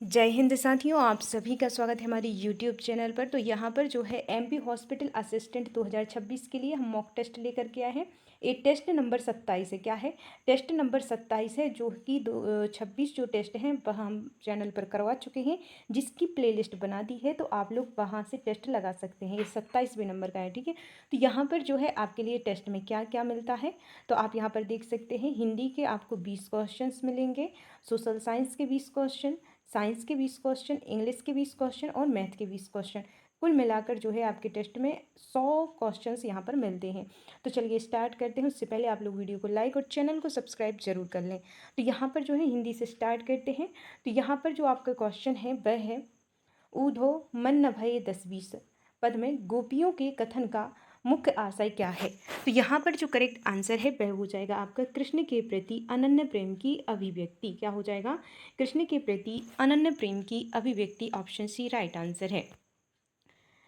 जय हिंद साथियों, आप सभी का स्वागत है हमारी यूट्यूब चैनल पर। तो यहाँ पर जो है एमपी हॉस्पिटल असिस्टेंट 2026 के लिए हम मॉक टेस्ट लेकर के आए हैं। ये टेस्ट नंबर 27 है। क्या है? टेस्ट नंबर 27 है, जो कि 26 जो टेस्ट हैं वह हम चैनल पर करवा चुके हैं, जिसकी प्लेलिस्ट बना दी है, तो आप लोग वहाँ से टेस्ट लगा सकते हैं। ये 27वें नंबर का है, ठीक है। तो यहाँ पर जो है आपके लिए टेस्ट में क्या क्या मिलता है, तो आप यहाँ पर देख सकते हैं। हिंदी के आपको 20 क्वेश्चन मिलेंगे, सोशल साइंस के 20 क्वेश्चन, साइंस के 20 क्वेश्चन, इंग्लिश के 20 क्वेश्चन और मैथ के 20 क्वेश्चन। कुल मिलाकर जो है आपके टेस्ट में 100 क्वेश्चंस यहाँ पर मिलते हैं। तो चलिए स्टार्ट करते हैं। उससे पहले आप लोग वीडियो को लाइक और चैनल को सब्सक्राइब जरूर कर लें। तो यहाँ पर जो है हिंदी से स्टार्ट करते हैं। तो यहाँ पर जो आपका क्वेश्चन है वह है, ऊधो मन न भये 10-20 पद में गोपियों के कथन का मुख्य आशय क्या है। तो यहाँ पर जो करेक्ट आंसर है वह हो जाएगा आपका कृष्ण के प्रति अनन्य प्रेम की अभिव्यक्ति। क्या हो जाएगा? कृष्ण के प्रति अनन्य प्रेम की अभिव्यक्ति, ऑप्शन सी राइट आंसर है।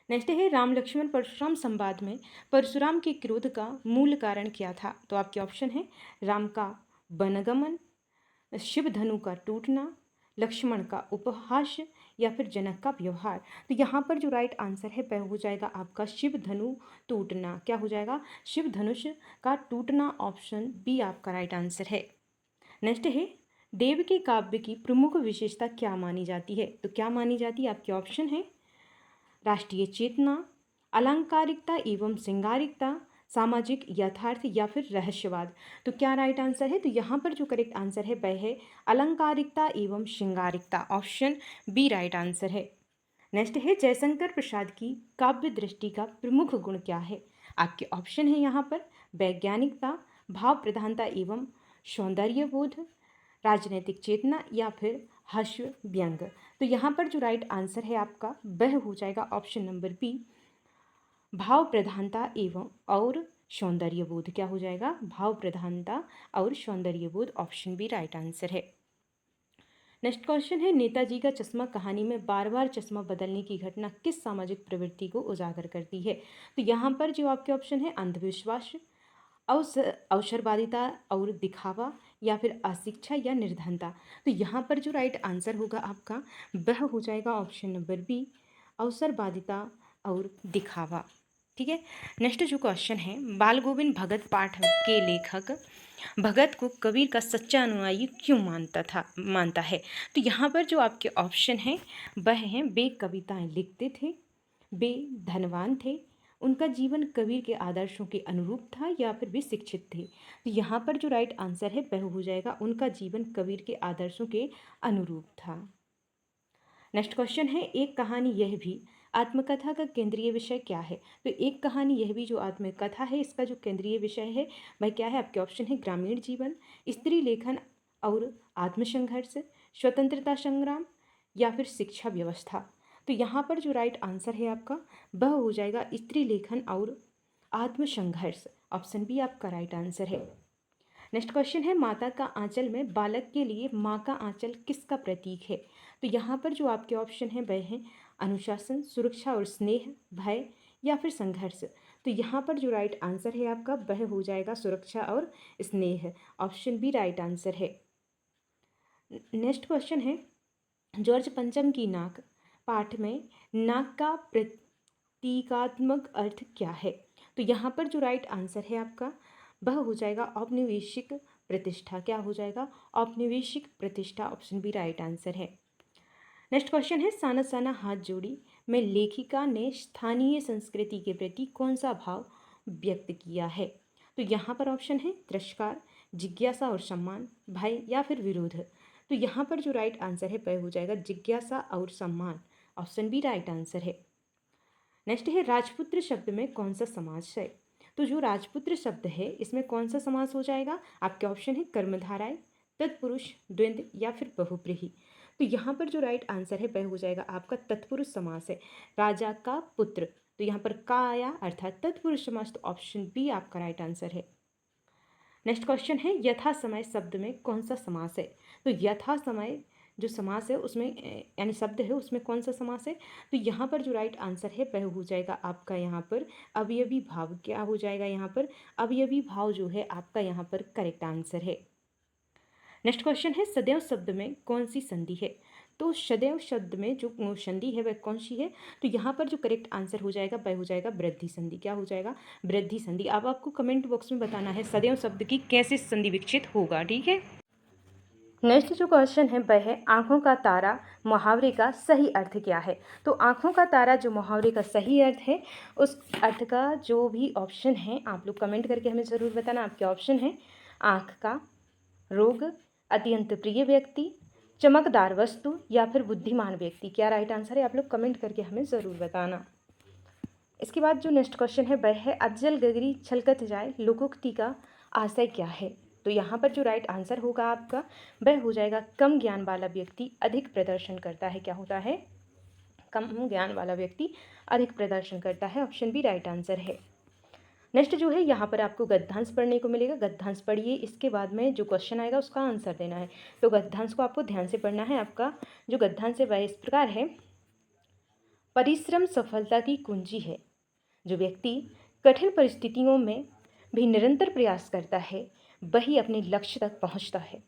नेक्स्ट है, राम लक्ष्मण परशुराम संवाद में परशुराम के क्रोध का मूल कारण क्या था। तो आपके ऑप्शन है, राम का वनगमन, शिव धनु का टूटना, लक्ष्मण का उपहास या फिर जनक का व्यवहार। तो यहाँ पर जो राइट आंसर है वह हो जाएगा आपका शिव धनु टूटना। क्या हो जाएगा? शिव धनुष का टूटना, ऑप्शन बी आपका राइट आंसर है। नेक्स्ट है, देव के काव्य की प्रमुख विशेषता क्या मानी जाती है। तो क्या मानी जाती है? आपके ऑप्शन है, राष्ट्रीय चेतना, अलंकारिकता एवं श्रृंगारिकता, सामाजिक यथार्थ या फिर रहस्यवाद। तो क्या राइट आंसर है? तो यहाँ पर जो करेक्ट आंसर है वह है अलंकारिकता एवं श्रृंगारिकता, ऑप्शन बी राइट आंसर है। नेक्स्ट है, जयशंकर प्रसाद की काव्य दृष्टि का प्रमुख गुण क्या है। आपके ऑप्शन है यहाँ पर, वैज्ञानिकता, भाव प्रधानता एवं सौंदर्य बोध, राजनीतिक चेतना या फिर हास्य व्यंग। तो यहाँ पर जो राइट आंसर है आपका वह हो जाएगा ऑप्शन नंबर बी, भाव प्रधानता एवं और सौंदर्य बोध। क्या हो जाएगा? भाव प्रधानता और सौंदर्य बोध, ऑप्शन बी राइट आंसर है। नेक्स्ट क्वेश्चन है, नेताजी का चश्मा कहानी में बार बार चश्मा बदलने की घटना किस सामाजिक प्रवृत्ति को उजागर करती है। तो यहाँ पर जो आपके ऑप्शन है, अंधविश्वास, अवसरवादिता और दिखावा या फिर अशिक्षा या निर्धनता। तो यहाँ पर जो राइट आंसर होगा आपका वह हो जाएगा ऑप्शन नंबर बी, अवसरवादिता और दिखावा। ठीक है। नेक्स्ट जो क्वेश्चन है, बाल गोविंद भगत पाठ के लेखक भगत को कबीर का सच्चा अनुयायी क्यों मानता है। तो यहाँ पर जो आपके ऑप्शन हैं वह हैं, वे कविताएं लिखते थे, वे धनवान थे, उनका जीवन कबीर के आदर्शों के अनुरूप था या फिर वे शिक्षित थे। तो यहाँ पर जो राइट आंसर है वह हो जाएगा, उनका जीवन कबीर के आदर्शों के अनुरूप था। नेक्स्ट क्वेश्चन है, एक कहानी यह भी आत्मकथा का केंद्रीय विषय क्या है। तो एक कहानी यह भी जो आत्मकथा है, इसका जो केंद्रीय विषय है वह क्या है। आपके ऑप्शन है, ग्रामीण जीवन, स्त्री लेखन और आत्मसंघर्ष, स्वतंत्रता संग्राम या फिर शिक्षा व्यवस्था। तो यहाँ पर जो राइट आंसर है आपका वह हो जाएगा स्त्री लेखन और आत्मसंघर्ष, ऑप्शन बी आपका राइट आंसर है। नेक्स्ट क्वेश्चन है, माता का आंचल में बालक के लिए माँ का आंचल किसका प्रतीक है। तो यहाँ पर जो आपके ऑप्शन है वह है अनुशासन, सुरक्षा और स्नेह, भय या फिर संघर्ष। तो यहाँ पर जो राइट आंसर है आपका वह हो जाएगा सुरक्षा और स्नेह, ऑप्शन बी राइट आंसर है। नेक्स्ट क्वेश्चन है, जॉर्ज पंचम की नाक पाठ में नाक का प्रतीकात्मक अर्थ क्या है। तो यहाँ पर जो राइट आंसर है आपका वह हो जाएगा औपनिवेशिक प्रतिष्ठा। क्या हो जाएगा? औपनिवेशिक प्रतिष्ठा, ऑप्शन बी राइट आंसर है। नेक्स्ट क्वेश्चन है, साना साना हाथ जोड़ी में लेखिका ने स्थानीय संस्कृति के प्रति कौन सा भाव व्यक्त किया है। तो यहाँ पर ऑप्शन है, तिरस्कार, जिज्ञासा और सम्मान, भय या फिर विरोध। तो यहाँ पर जो राइट आंसर है वह हो जाएगा जिज्ञासा और सम्मान, ऑप्शन बी राइट आंसर है। नेक्स्ट है, राजपुत्र शब्द में कौन सा समास है। तो जो राजपुत्र शब्द है इसमें कौन सा समास हो जाएगा। आपके ऑप्शन है, कर्मधारय, तत्पुरुष, द्वंद्व या फिर बहुब्रीहि। तो यहाँ पर जो राइट आंसर है वह हो जाएगा आपका तत्पुरुष समास है, राजा का पुत्र। तो यहाँ पर का आया अर्थात तत्पुरुष समास, तो ऑप्शन बी आपका राइट आंसर है। नेक्स्ट क्वेश्चन है, यथा समय शब्द में कौन सा समास है। तो यथा समय जो समास है उसमें यानी शब्द है उसमें कौन सा समास है। तो यहाँ पर जो राइट आंसर है वह हो जाएगा आपका यहाँ पर अवयवी भाव। क्या हो जाएगा यहाँ पर? अवयवी भाव जो है आपका यहाँ पर करेक्ट आंसर है। नेक्स्ट क्वेश्चन है, सदैव शब्द में कौन सी संधि है। तो सदैव शब्द में जो संधि है वह कौन सी है? तो यहाँ पर जो करेक्ट आंसर हो जाएगा वह हो जाएगा वृद्धि संधि। क्या हो जाएगा? वृद्धि संधि। अब आपको कमेंट बॉक्स में बताना है सदैव शब्द की कैसे संधि विकसित होगा, ठीक है। नेक्स्ट जो क्वेश्चन है वह है आंखों का तारा मुहावरे का सही अर्थ क्या है? तो आंखों का तारा जो मुहावरे का सही अर्थ है, उस अर्थ का जो भी ऑप्शन है आप लोग कमेंट करके हमें ज़रूर बताना। आपके ऑप्शन है आँख का, रोग, अत्यंत प्रिय व्यक्ति, चमकदार वस्तु या फिर बुद्धिमान व्यक्ति। क्या राइट आंसर है? आप लोग कमेंट करके हमें ज़रूर बताना। इसके बाद जो नेक्स्ट क्वेश्चन है वह है अज्जल गगरी छलकत जाए लोकोक्ति का आशय क्या है? तो यहाँ पर जो राइट आंसर होगा आपका वह हो जाएगा कम ज्ञान वाला व्यक्ति अधिक प्रदर्शन करता है। क्या होता है? कम ज्ञान वाला व्यक्ति अधिक प्रदर्शन करता है। ऑप्शन बी राइट आंसर है। नेक्स्ट जो है यहाँ पर आपको गद्यांश पढ़ने को मिलेगा। गद्यांश पढ़िए, इसके बाद में जो क्वेश्चन आएगा उसका आंसर देना है। तो गद्यांश को आपको ध्यान से पढ़ना है। आपका जो गद्यांश है वह इस प्रकार है। परिश्रम सफलता की कुंजी है। जो व्यक्ति कठिन परिस्थितियों में भी निरंतर प्रयास करता है वही अपने लक्ष्य तक पहुंचता है।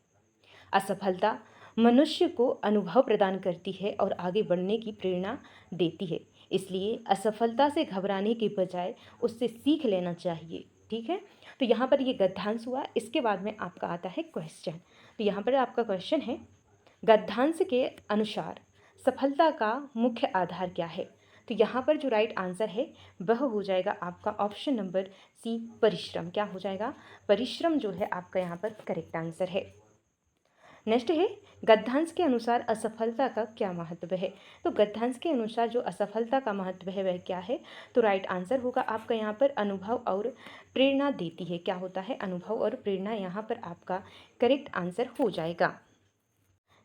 असफलता मनुष्य को अनुभव प्रदान करती है और आगे बढ़ने की प्रेरणा देती है। इसलिए असफलता से घबराने के बजाय उससे सीख लेना चाहिए, ठीक है। तो यहाँ पर ये गद्यांश हुआ। इसके बाद में आपका आता है क्वेश्चन। तो यहाँ पर आपका क्वेश्चन है गद्यांश के अनुसार सफलता का मुख्य आधार क्या है? तो यहाँ पर जो राइट आंसर है वह हो जाएगा आपका ऑप्शन नंबर सी परिश्रम। क्या हो जाएगा? परिश्रम जो है आपका यहाँ पर करेक्ट आंसर है। नेक्स्ट है गद्यांश के अनुसार असफलता का क्या महत्व है? तो गद्यांश के अनुसार जो असफलता का महत्व है वह क्या है? तो राइट आंसर होगा आपका यहाँ पर अनुभव और प्रेरणा देती है। क्या होता है? अनुभव और प्रेरणा यहाँ पर आपका करेक्ट आंसर हो जाएगा।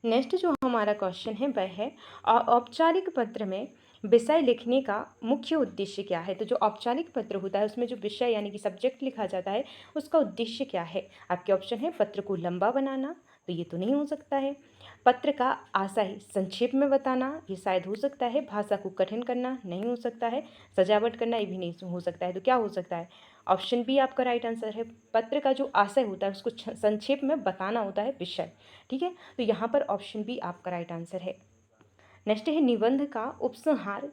नेक्स्ट जो हमारा क्वेश्चन है वह है औपचारिक पत्र में विषय लिखने का मुख्य उद्देश्य क्या है? तो जो औपचारिक पत्र होता है उसमें जो विषय यानी कि सब्जेक्ट लिखा जाता है उसका उद्देश्य क्या है? आपके ऑप्शन है पत्र को लंबा बनाना, तो ये तो नहीं हो सकता है। पत्र का आशय संक्षेप में बताना, ये शायद हो सकता है। भाषा को कठिन करना, नहीं हो सकता है। सजावट करना, ये भी नहीं हो सकता है। तो क्या हो सकता है? ऑप्शन बी आपका राइट आंसर है। पत्र का जो आशय होता है उसको संक्षेप में बताना होता है विषय, ठीक है। तो यहाँ पर ऑप्शन बी आपका राइट आंसर है। नेक्स्ट है निबंध का उपसंहार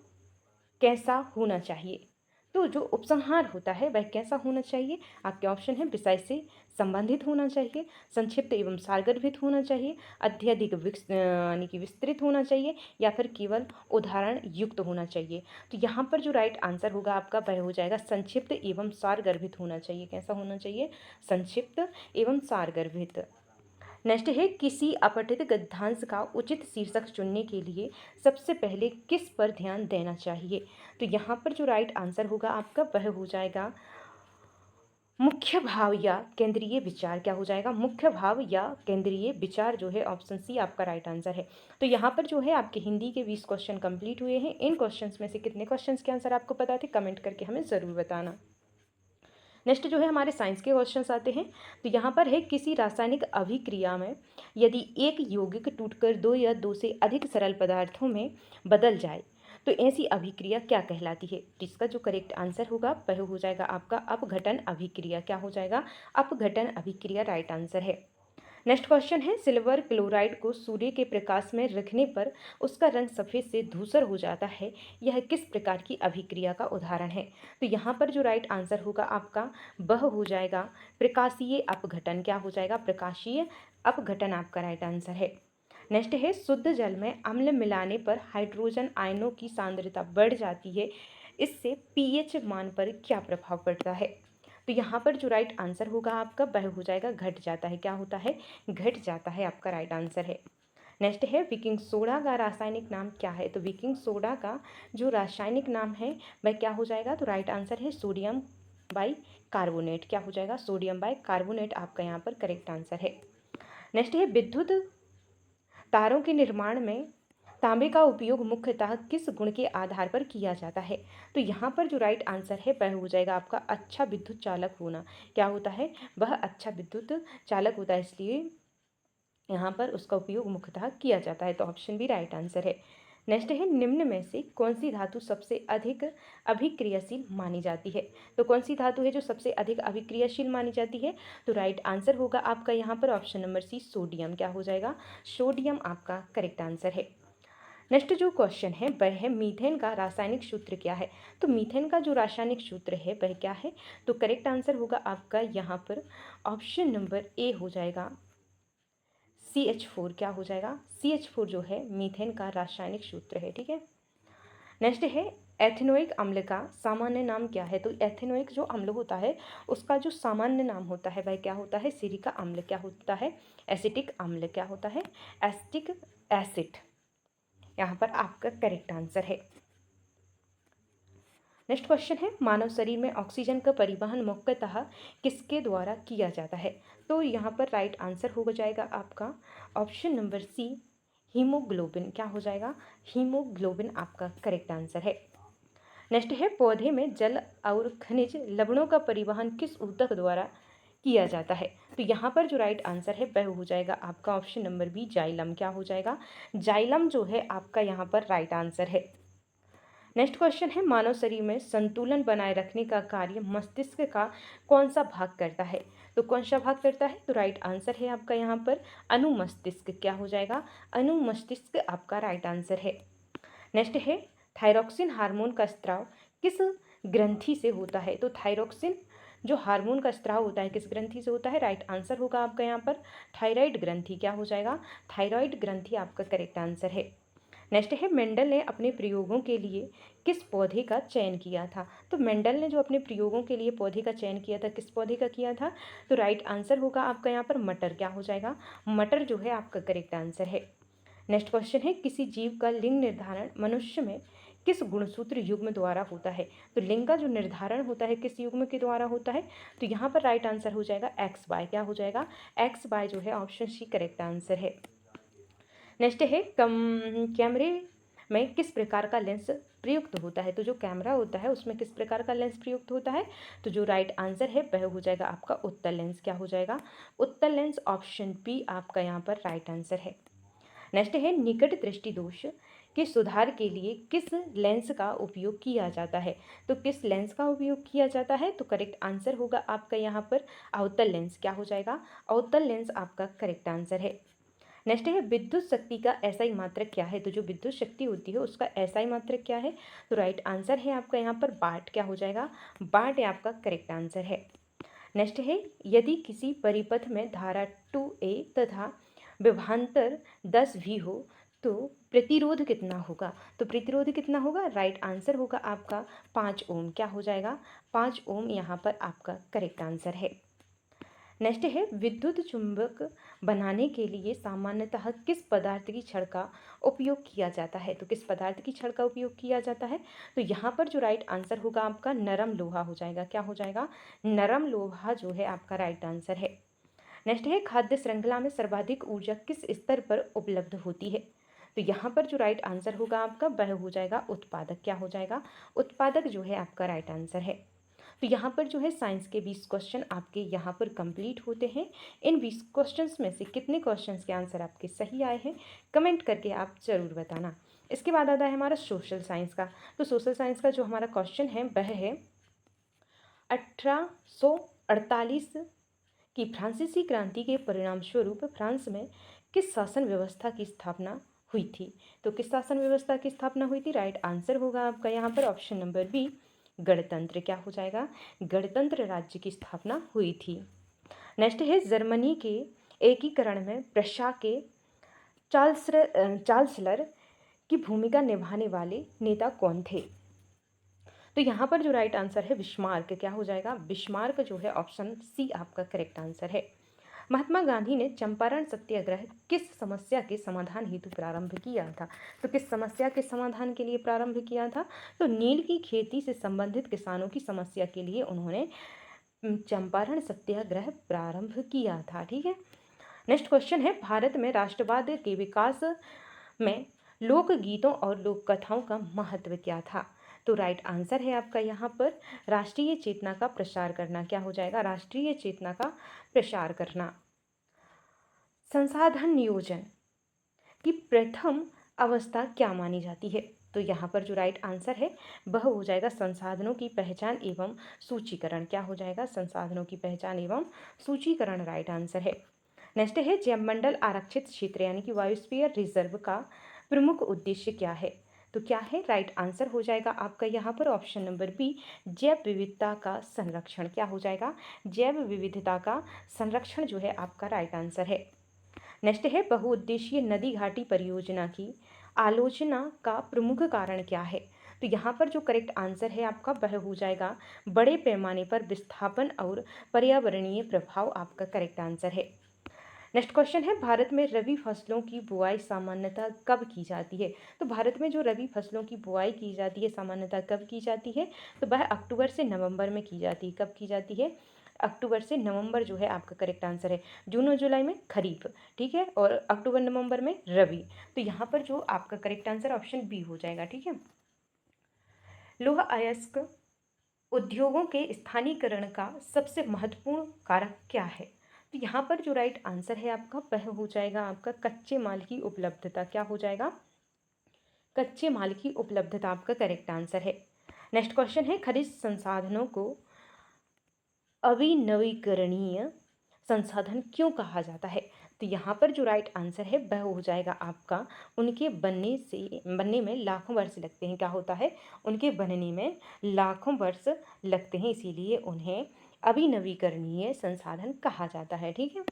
कैसा होना चाहिए? तो जो उपसंहार होता है वह कैसा होना चाहिए? आपके ऑप्शन है विषय से संबंधित होना चाहिए, संक्षिप्त एवं सारगर्भित होना चाहिए, अत्यधिक यानी कि विस्तृत होना चाहिए, या फिर केवल उदाहरण युक्त होना चाहिए। तो यहाँ पर जो राइट आंसर होगा आपका वह हो जाएगा संक्षिप्त एवं सारगर्भित होना चाहिए। कैसा होना चाहिए? संक्षिप्त एवं सारगर्भित। नेक्स्ट है किसी अपठित गद्यांश का उचित शीर्षक चुनने के लिए सबसे पहले किस पर ध्यान देना चाहिए? तो यहाँ पर जो राइट आंसर होगा आपका वह हो जाएगा मुख्य भाव या केंद्रीय विचार। क्या हो जाएगा? मुख्य भाव या केंद्रीय विचार जो है ऑप्शन सी आपका राइट आंसर है। तो यहाँ पर जो है आपके हिंदी के 20 क्वेश्चन कंप्लीट हुए हैं। इन क्वेश्चंस में से कितने क्वेश्चंस के आंसर आपको पता थे? कमेंट करके हमें ज़रूर बताना। नेक्स्ट जो है हमारे साइंस के क्वेश्चंस आते हैं। तो यहाँ पर है किसी रासायनिक अभिक्रिया में यदि एक यौगिक टूटकर दो या दो से अधिक सरल पदार्थों में बदल जाए तो ऐसी अभिक्रिया क्या कहलाती है? तो इसका जो करेक्ट आंसर होगा वह हो जाएगा आपका अपघटन अभिक्रिया। क्या हो जाएगा? अपघटन अभिक्रिया राइट आंसर है। नेक्स्ट क्वेश्चन है सिल्वर क्लोराइड को सूर्य के प्रकाश में रखने पर उसका रंग सफ़ेद से धूसर हो जाता है, यह किस प्रकार की अभिक्रिया का उदाहरण है? तो यहाँ पर जो राइट आंसर होगा आपका वह हो जाएगा प्रकाशीय अपघटन। क्या हो जाएगा? प्रकाशीय अपघटन आपका राइट आंसर है। नेक्स्ट है शुद्ध जल में अम्ल मिलाने पर हाइड्रोजन आयनों की सांद्रता बढ़ जाती है, इससे पीएच मान पर क्या प्रभाव पड़ता है? तो यहाँ पर जो राइट आंसर होगा आपका वह हो जाएगा घट जाता है। क्या होता है? घट जाता है आपका राइट आंसर है। नेक्स्ट है बेकिंग सोडा का रासायनिक नाम क्या है? तो बेकिंग सोडा का जो रासायनिक नाम है वह क्या हो जाएगा? तो राइट आंसर है सोडियम बाई कार्बोनेट। क्या हो जाएगा? सोडियम बाई कार्बोनेट आपका यहाँ पर करेक्ट आंसर है। नेक्स्ट है विद्युत तारों के निर्माण में तांबे का उपयोग मुख्यतः किस गुण के आधार पर किया जाता है? तो यहाँ पर जो राइट आंसर है वह हो जाएगा आपका अच्छा विद्युत चालक होना। क्या होता है? वह अच्छा विद्युत चालक होता है, इसलिए यहाँ पर उसका उपयोग मुख्यतः किया जाता है। तो ऑप्शन बी राइट आंसर है। नेक्स्ट है निम्न में से कौन सी धातु सबसे अधिक अभिक्रियाशील मानी जाती है? तो कौन सी धातु है जो सबसे अधिक अभिक्रियाशील मानी जाती है? तो राइट आंसर होगा आपका यहाँ पर ऑप्शन नंबर सी सोडियम। क्या हो जाएगा? सोडियम आपका करेक्ट आंसर है। नेक्स्ट जो क्वेश्चन है वह है मीथेन का रासायनिक सूत्र क्या है। तो मीथेन का जो रासायनिक सूत्र है वह क्या है। तो करेक्ट आंसर होगा आपका यहाँ पर ऑप्शन नंबर ए हो जाएगा CH4। क्या हो जाएगा, CH4 जो है मीथेन का रासायनिक सूत्र है। ठीक है, नेक्स्ट है एथेनोइक अम्ल का सामान्य नाम क्या है। तो एथेनोइक जो अम्ल होता है उसका जो सामान्य नाम होता है वह क्या होता है, सिरिका अम्ल। क्या होता है, एसिटिक अम्ल। क्या होता है, एसिटिक एसिड। यहाँ पर आपका करेक्ट आंसर है। नेक्स्ट क्वेश्चन है मानव शरीर में ऑक्सीजन का परिवहन मुख्यतः किसके द्वारा किया जाता है। तो यहाँ पर राइट आंसर हो जाएगा आपका ऑप्शन नंबर सी, हीमोग्लोबिन। क्या हो जाएगा, हीमोग्लोबिन आपका करेक्ट आंसर है। नेक्स्ट है पौधे में जल और खनिज लवणों का परिवहन किस ऊतक द्वारा किया जाता है। तो यहाँ पर जो राइट आंसर है वह हो जाएगा आपका ऑप्शन नंबर बी, जाइलम। क्या हो जाएगा, जाइलम जो है आपका यहाँ पर राइट आंसर है। नेक्स्ट क्वेश्चन है मानव शरीर में संतुलन बनाए रखने का कार्य मस्तिष्क का कौन सा भाग करता है। तो कौन सा भाग करता है, तो राइट आंसर है आपका यहाँ पर अनुमस्तिष्क। क्या हो जाएगा, अनुमस्तिष्क आपका राइट आंसर है। नेक्स्ट है थायरॉक्सिन हार्मोन का स्त्राव किस ग्रंथि से होता है। तो थायरॉक्सिन जो हार्मोन का स्त्राव होता है किस ग्रंथि से होता है, राइट आंसर होगा आपका यहाँ पर थायराइड ग्रंथि। क्या हो जाएगा, थायराइड ग्रंथि आपका करेक्ट आंसर है। नेक्स्ट है मेंडल ने अपने प्रयोगों के लिए किस पौधे का चयन किया था। तो मेंडल ने जो अपने प्रयोगों के लिए पौधे का चयन किया था किस पौधे का किया था, तो राइट आंसर होगा आपका यहाँ पर मटर। क्या हो जाएगा, मटर जो है आपका करेक्ट आंसर है। नेक्स्ट क्वेश्चन है किसी जीव का लिंग निर्धारण मनुष्य में किस गुणसूत्र युग्म द्वारा होता है। तो लिंग का जो निर्धारण होता है किस युग्म के द्वारा होता है, तो यहाँ पर राइट आंसर हो जाएगा XY। क्या हो जाएगा, XY जो है ऑप्शन सी करेक्ट आंसर है। नेक्स्ट है कैमरे में किस प्रकार का लेंस प्रयुक्त होता है। तो जो कैमरा होता है उसमें किस प्रकार का लेंस प्रयुक्त होता है, तो जो राइट आंसर है वह हो जाएगा आपका उत्तल लेंस। क्या हो जाएगा, उत्तल लेंस ऑप्शन बी आपका यहाँ पर राइट आंसर है। नेक्स्ट है निकट दृष्टि दोष के सुधार के लिए किस लेंस का उपयोग किया जाता है। तो किस लेंस का उपयोग किया जाता है, तो करेक्ट आंसर होगा आपका यहाँ पर अवतल लेंस। क्या हो जाएगा, अवतल लेंस आपका करेक्ट आंसर है। नेक्स्ट है विद्युत शक्ति का एसआई मात्रक क्या है। तो जो विद्युत शक्ति होती है उसका एसआई मात्रक क्या है, तो राइट आंसर है आपका यहाँ पर वाट। क्या हो जाएगा, वाट आपका करेक्ट आंसर है। नेक्स्ट है यदि किसी परिपथ में धारा 2A तथा विभवांतर 10 भी हो तो प्रतिरोध कितना होगा। तो प्रतिरोध कितना होगा, राइट आंसर होगा आपका 5 ओम। क्या हो जाएगा, 5 ओम यहाँ पर आपका करेक्ट आंसर है। नेक्स्ट है विद्युत चुंबक बनाने के लिए सामान्यतः किस पदार्थ की छड़ का उपयोग किया जाता है। तो किस पदार्थ की छड़ का उपयोग किया जाता है, तो यहाँ पर जो राइट आंसर होगा आपका नरम लोहा हो जाएगा। क्या हो जाएगा, नरम लोहा जो है आपका राइट आंसर है। नेक्स्ट है खाद्य श्रृंखला में सर्वाधिक ऊर्जा किस स्तर पर उपलब्ध होती है। तो यहाँ पर जो राइट आंसर होगा आपका वह हो जाएगा उत्पादक। क्या हो जाएगा, उत्पादक जो है आपका राइट आंसर है। तो यहाँ पर जो है साइंस के 20 क्वेश्चन आपके यहाँ पर कंप्लीट होते हैं। इन 20 क्वेश्चंस में से कितने क्वेश्चंस के आंसर आपके सही आए हैं कमेंट करके आप ज़रूर बताना। इसके बाद आता है हमारा सोशल साइंस का। तो सोशल साइंस का जो हमारा क्वेश्चन है वह है 1848 की फ्रांसीसी क्रांति के परिणाम स्वरूप फ्रांस में किस शासन व्यवस्था की स्थापना हुई थी। तो किस शासन व्यवस्था की स्थापना हुई थी, राइट आंसर होगा आपका यहाँ पर ऑप्शन नंबर बी, गणतंत्र। क्या हो जाएगा, गणतंत्र राज्य की स्थापना हुई थी। नेक्स्ट है जर्मनी के एकीकरण में प्रशा के चांसलर की भूमिका निभाने वाले नेता कौन थे। तो यहाँ पर जो राइट आंसर है बिस्मार्क। क्या हो जाएगा, बिस्मार्क जो है ऑप्शन सी आपका करेक्ट आंसर है। महात्मा गांधी ने चंपारण सत्याग्रह किस समस्या के समाधान हेतु प्रारंभ किया था। तो किस समस्या के समाधान के लिए प्रारंभ किया था, तो नील की खेती से संबंधित किसानों की समस्या के लिए उन्होंने चंपारण सत्याग्रह प्रारंभ किया था। ठीक है, नेक्स्ट क्वेश्चन है भारत में राष्ट्रवाद के विकास में लोकगीतों और लोक कथाओं का महत्व क्या था। तो राइट आंसर है आपका यहाँ पर राष्ट्रीय चेतना का प्रसार करना। क्या हो जाएगा, राष्ट्रीय चेतना का प्रसार करना। संसाधन नियोजन की प्रथम अवस्था क्या मानी जाती है। तो यहाँ पर जो राइट आंसर है वह हो जाएगा संसाधनों की पहचान एवं सूचीकरण। क्या हो जाएगा, संसाधनों की पहचान एवं सूचीकरण राइट आंसर है। नेक्स्ट है जैवमंडल आरक्षित क्षेत्र यानी कि बायोस्फीयर रिजर्व का प्रमुख उद्देश्य क्या है? तो क्या है? राइट आंसर हो जाएगा आपका यहाँ पर ऑप्शन नंबर बी, जैव विविधता का संरक्षण। क्या हो जाएगा? जैव विविधता का संरक्षण जो है आपका राइट आंसर है। नेक्स्ट है, बहुउद्देशीय नदी घाटी परियोजना की आलोचना का प्रमुख कारण क्या है? तो यहाँ पर जो करेक्ट आंसर है आपका वह हो जाएगा बड़े पैमाने पर विस्थापन और पर्यावरणीय प्रभाव आपका करेक्ट आंसर है। नेक्स्ट क्वेश्चन है, भारत में रबी फसलों की बुआई सामान्यतः कब की जाती है? तो भारत में जो रबी फसलों की बुआई की जाती है सामान्यतः कब की जाती है? तो वह अक्टूबर से नवंबर में की जाती है। कब की जाती है? अक्टूबर से नवंबर जो है आपका करेक्ट आंसर है। जून और जुलाई में खरीफ, ठीक है, और अक्टूबर नवंबर में रबी। तो यहाँ पर जो आपका करेक्ट आंसर ऑप्शन बी हो जाएगा, ठीक है। लौह अयस्क उद्योगों के स्थानीयकरण का सबसे महत्वपूर्ण कारक क्या है? तो यहाँ पर जो राइट आंसर है आपका वह हो जाएगा आपका कच्चे माल की उपलब्धता। क्या हो जाएगा? कच्चे माल की उपलब्धता आपका करेक्ट आंसर है। नेक्स्ट क्वेश्चन है, खनिज संसाधनों को अविनवीकरणीय संसाधन क्यों कहा जाता है? तो यहाँ पर जो राइट आंसर है वह हो जाएगा आपका उनके बनने में लाखों वर्ष लगते हैं। क्या होता है? उनके बनने में लाखों वर्ष लगते हैं, इसीलिए उन्हें अभिनवीकरणीय संसाधन कहा जाता है, ठीक है।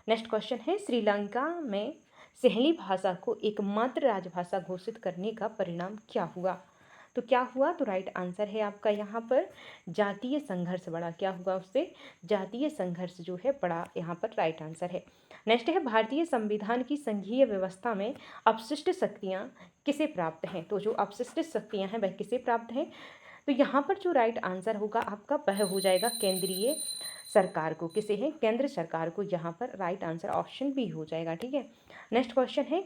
नेक्स्ट क्वेश्चन है, श्रीलंका में सहेली भाषा को एकमात्र राजभाषा घोषित करने का परिणाम क्या हुआ? तो क्या हुआ? तो राइट आंसर है आपका यहाँ पर जातीय संघर्ष बढ़ा। क्या हुआ उससे? जातीय संघर्ष जो है बढ़ा, यहाँ पर राइट आंसर है। नेक्स्ट है, भारतीय संविधान की संघीय व्यवस्था में अपशिष्ट शक्तियाँ किसे प्राप्त हैं? तो जो अपशिष्ट शक्तियाँ हैं वह किसे प्राप्त हैं? तो यहाँ पर जो राइट आंसर होगा आपका वह हो जाएगा केंद्रीय सरकार को। किसे है? केंद्र सरकार को। यहाँ पर राइट आंसर ऑप्शन बी हो जाएगा, ठीक है। नेक्स्ट क्वेश्चन है,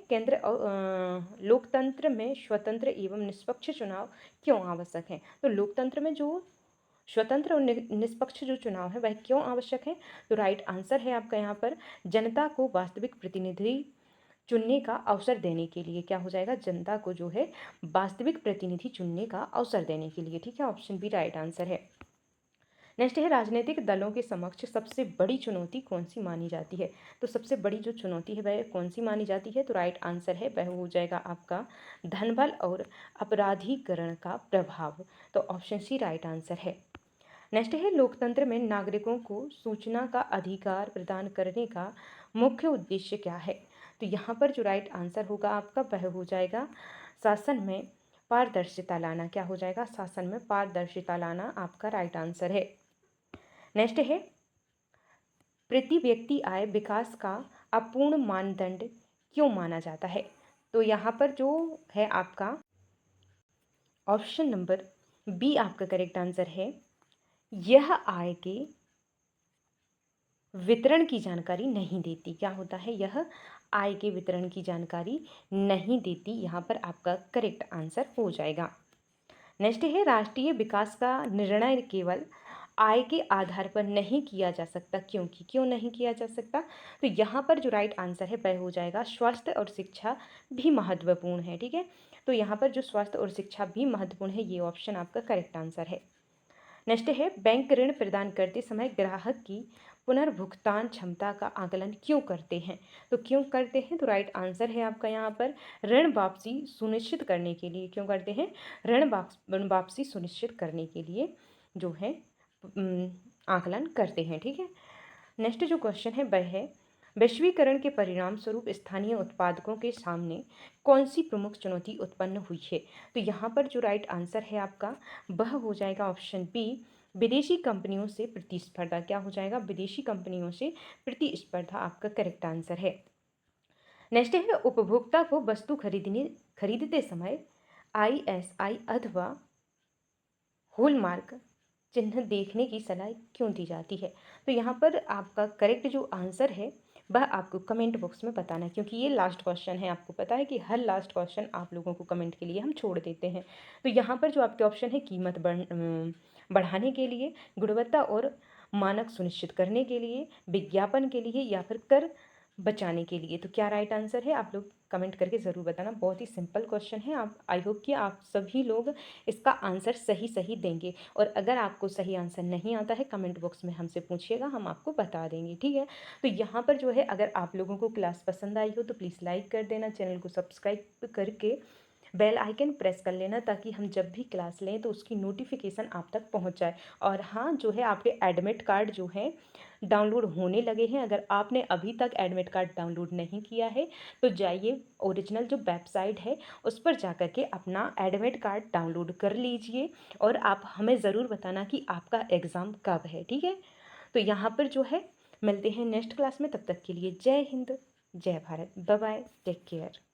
लोकतंत्र में स्वतंत्र एवं निष्पक्ष चुनाव क्यों आवश्यक है? तो लोकतंत्र में जो स्वतंत्र और निष्पक्ष जो चुनाव है वह क्यों आवश्यक है? तो राइट आंसर है आपका यहाँ पर जनता को वास्तविक प्रतिनिधि चुनने का अवसर देने के लिए। क्या हो जाएगा? जनता को जो है वास्तविक प्रतिनिधि चुनने का अवसर देने के लिए, ठीक है। ऑप्शन बी राइट आंसर है। नेक्स्ट है, राजनीतिक दलों के समक्ष सबसे बड़ी चुनौती कौन सी मानी जाती है? तो सबसे बड़ी जो चुनौती है वह कौन सी मानी जाती है? तो राइट आंसर है वह हो जाएगा आपका धनबल और अपराधीकरण का प्रभाव। तो ऑप्शन सी राइट आंसर है। नेक्स्ट है, लोकतंत्र में नागरिकों को सूचना का अधिकार प्रदान करने का मुख्य उद्देश्य क्या है? तो यहाँ पर जो राइट आंसर होगा आपका वह हो जाएगा शासन में पारदर्शिता लाना। क्या हो जाएगा? शासन में पारदर्शिता लाना आपका राइट आंसर है। नेक्स्ट है, प्रति व्यक्ति आय विकास का अपूर्ण मानदंड क्यों माना जाता है? तो यहाँ पर जो है आपका ऑप्शन नंबर बी आपका करेक्ट आंसर है। यह आय के वितरण की जानकारी नहीं देती। क्या होता है? यह आय के वितरण की जानकारी नहीं देती। यहाँ पर आपका करेक्ट आंसर हो जाएगा। नेक्स्ट है, राष्ट्रीय विकास का निर्णय केवल आय के आधार पर नहीं किया जा सकता, क्योंकि क्यों नहीं किया जा सकता? तो यहाँ पर जो राइट आंसर है वह हो जाएगा स्वास्थ्य और शिक्षा भी महत्वपूर्ण है, ठीक है। तो यहाँ पर जो स्वास्थ्य और शिक्षा भी महत्वपूर्ण है, ये ऑप्शन आपका करेक्ट आंसर है। नेक्स्ट है, बैंक ऋण प्रदान करते समय ग्राहक की पुनर्भुगतान क्षमता का आकलन क्यों करते हैं? तो क्यों करते हैं? तो राइट आंसर है आपका यहाँ पर ऋण वापसी सुनिश्चित करने के लिए। क्यों करते हैं? ऋण वापसी सुनिश्चित करने के लिए जो है आकलन करते हैं, ठीक है। नेक्स्ट जो क्वेश्चन है वह है, वैश्वीकरण के परिणाम स्वरूप स्थानीय उत्पादकों के सामने कौन सी प्रमुख चुनौती उत्पन्न हुई है? तो यहाँ पर जो राइट आंसर है आपका वह हो जाएगा ऑप्शन बी, विदेशी कंपनियों से प्रतिस्पर्धा। क्या हो जाएगा? विदेशी कंपनियों से प्रतिस्पर्धा आपका करेक्ट आंसर है। नेक्स्ट है, उपभोक्ता को वस्तु खरीदते समय ISI अथवा हॉलमार्क चिन्ह देखने की सलाह क्यों दी जाती है? तो यहाँ पर आपका करेक्ट जो आंसर है वह आपको कमेंट बॉक्स में बताना है, क्योंकि ये लास्ट क्वेश्चन है। आपको पता है कि हर लास्ट क्वेश्चन आप लोगों को कमेंट के लिए हम छोड़ देते हैं। तो यहाँ पर जो आपके ऑप्शन है, कीमत बढ़ाने के लिए, गुणवत्ता और मानक सुनिश्चित करने के लिए, विज्ञापन के लिए, या फिर कर बचाने के लिए। तो क्या राइट आंसर है? आप लोग कमेंट करके ज़रूर बताना। बहुत ही सिंपल क्वेश्चन है, आप आई होप कि आप सभी लोग इसका आंसर सही सही देंगे। और अगर आपको सही आंसर नहीं आता है कमेंट बॉक्स में हमसे पूछिएगा, हम आपको बता देंगे, ठीक है। तो यहाँ पर जो है अगर आप लोगों को क्लास पसंद आई हो तो प्लीज़ लाइक कर देना, चैनल को सब्सक्राइब करके बेल आइकन प्रेस कर लेना, ताकि हम जब भी क्लास लें तो उसकी नोटिफिकेशन आप तक पहुंच जाए। और हाँ, जो है आपके एडमिट कार्ड जो है डाउनलोड होने लगे हैं। अगर आपने अभी तक एडमिट कार्ड डाउनलोड नहीं किया है तो जाइए, ओरिजिनल जो वेबसाइट है उस पर जा कर के अपना एडमिट कार्ड डाउनलोड कर लीजिए, और आप हमें ज़रूर बताना कि आपका एग्ज़ाम कब है, ठीक है। तो यहाँ पर जो है मिलते हैं नेक्स्ट क्लास में, तब तक के लिए जय हिंद, जय Bharat, bye bye, take care.